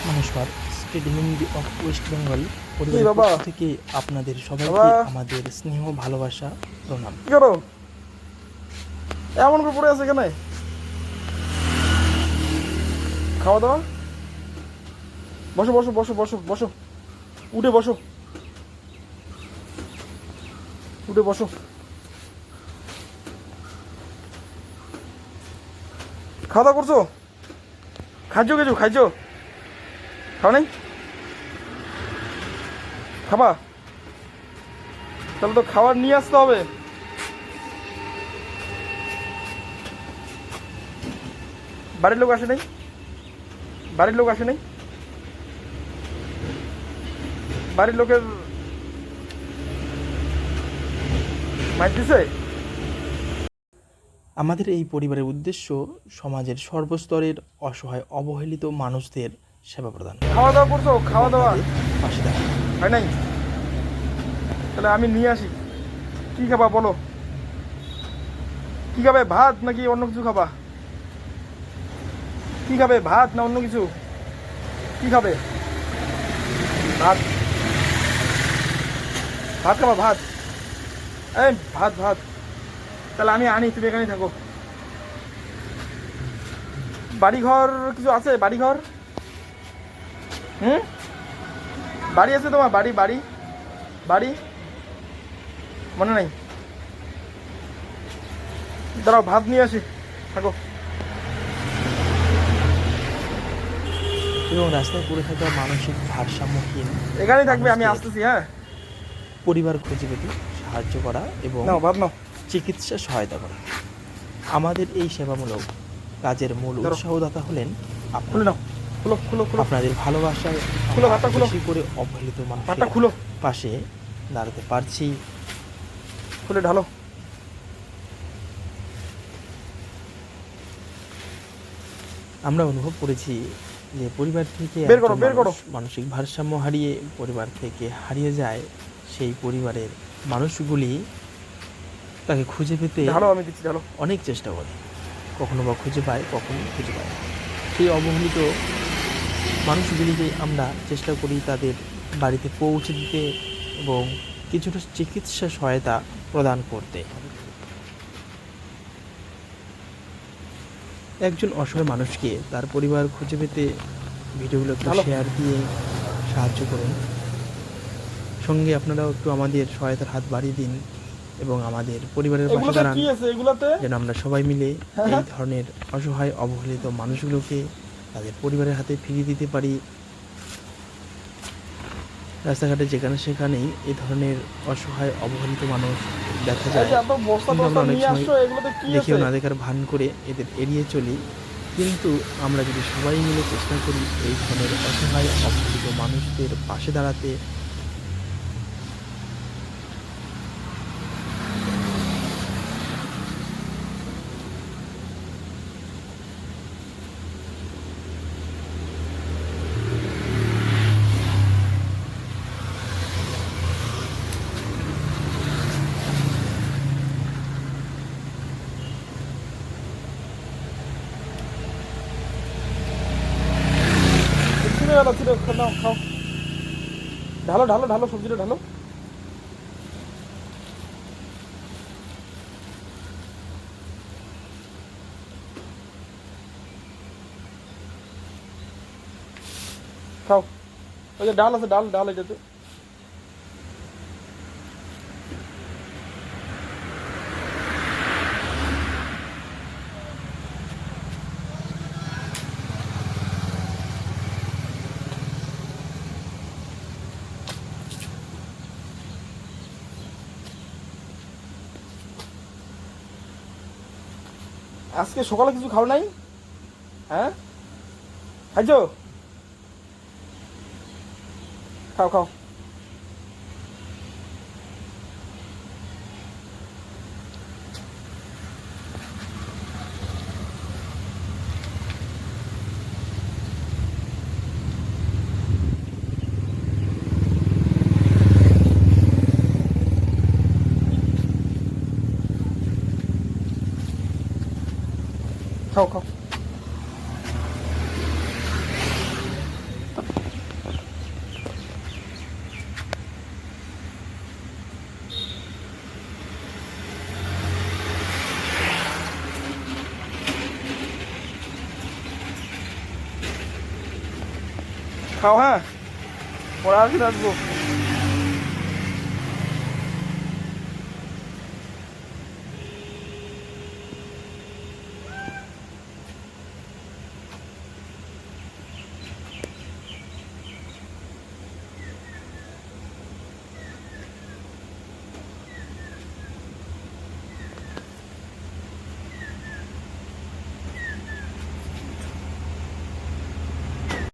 নমস্কার, state Hindi of West Bengal পরিবারের পক্ষ থেকে আপনাদের সবাইকে আমাদের স্নেহ ভালোবাসা প্রণাম। কি করো? এমন করে পড়ে আছে এখানে? খাওয়া দাওয়া? বসো বসো বসো বসো বসো, উঠে বসো, উঠে বসো। খাওয়া দাওয়া করছো? খাইছো কিছু? খাইছো? খাও নাই? খাবা? তাহলে তো খাবার নিয়ে আসতে হবে। বাড়ির লোক আসে নাই? বাড়ির লোক আসে নাই? বাড়ির লোকের মাইর দিছে? আমাদের এই পরিবারের উদ্দেশ্য সমাজের সর্বস্তরের অসহায় অবহেলিত মানুষদের সেবা প্রদান। খাওয়া দাওয়া করছো? খাওয়া দাওয়া পাশে দাঁড়ানো। হয় নাই? তাহলে আমি নিয়ে আসি। কি খাবা বলো? কি খাবে? ভাত নাকি অন্য কিছু খাবা? কি খাবে? ভাত না অন্য কিছু? কি খাবে? ভাত। ভাত খাবা? ভাত? এই ভাত ভাত। তাহলে আমি আনি, তুমি এখানেই থাকো। বাড়িঘর কিছু আছে? বাড়িঘর? বাড়ি আছে তোমার? বাড়ি বাড়ি বাড়ি মনে নাই? দাঁড়াও, ভাত নিয়ে আসি, থাকো। এবং রাস্তায় পড়ে থাকা মানসিক ভারসাম্যহীন এখানেই থাকবে, আমি আসতেছি। হ্যাঁ, পরিবার খুঁজে পেতে সাহায্য করা এবং নাও ভাত নাও। চিকিৎসা সহায়তা করা আমাদের এই সেবামূলক কাজের মূল উৎসাহদাতা হলেন খুলে নাও, খুলো খুলো খুলো আপনাদের ভালোবাসায় খুলো ভাতটা খুলো, বেশি করে অবহেলিত ভাতটা মানুষের খুলো, পাশে দাঁড়াতে পারছি। খুলে ঢালো। আমরা অনুভব করেছি যে পরিবার থেকে বের করো, একজন বের করো। মানুষ মানসিক ভারসাম্য হারিয়ে পরিবার থেকে হারিয়ে যায়, সেই পরিবারের মানুষগুলি তাকে খুঁজে পেতে ঢালো, আমি দিচ্ছি, ঢালো। অনেক চেষ্টা করে, কখনো বা খুঁজে পায়, কখনো খুঁজে পায় না। সেই অবহেলিত মানুষগুলিকে আমরা চেষ্টা করি তাদের বাড়িতে পৌঁছে দিতে এবং কিছুটা চিকিৎসা সহায়তা প্রদান করতে। একজন অসহায় মানুষকে তার পরিবার খুঁজে পেতে ভিডিওগুলো একটু শেয়ার দিয়ে সাহায্য করুন। সঙ্গে আপনারাও একটু আমাদের সহায়তার হাত বাড়িয়ে দিন এবং আমাদের পরিবারের পাশে দাঁড়ান, যেন আমরা সবাই মিলে এই ধরনের অসহায় অবহেলিত মানুষগুলোকে তাদের পরিবারের হাতে ফিরিয়ে দিতে পারি। রাস্তাঘাটে যেখানে সেখানেই এই ধরনের অসহায় অবহেলিত মানুষ দেখা যায়, কিন্তু আমরা অনেক সময় দেখেও না দেখার ভান করে এদের এড়িয়ে চলি। কিন্তু আমরা যদি সবাই মিলে চেষ্টা করি এই ধরনের অসহায় অবহেলিত মানুষদের পাশে দাঁড়াতে, খাও, ঢালো ঢালো ঢালো, সবজিটা ঢালো। খাও, ওই যে ডাল আছে, ডাল ডাল এটাতে। আজকে সকালে কিছু খাও নাই? হ্যাঁ, খাইছো? খাও খাও। খাও খাও। খাও, হ্যাঁ, পরে আসলে আসবো।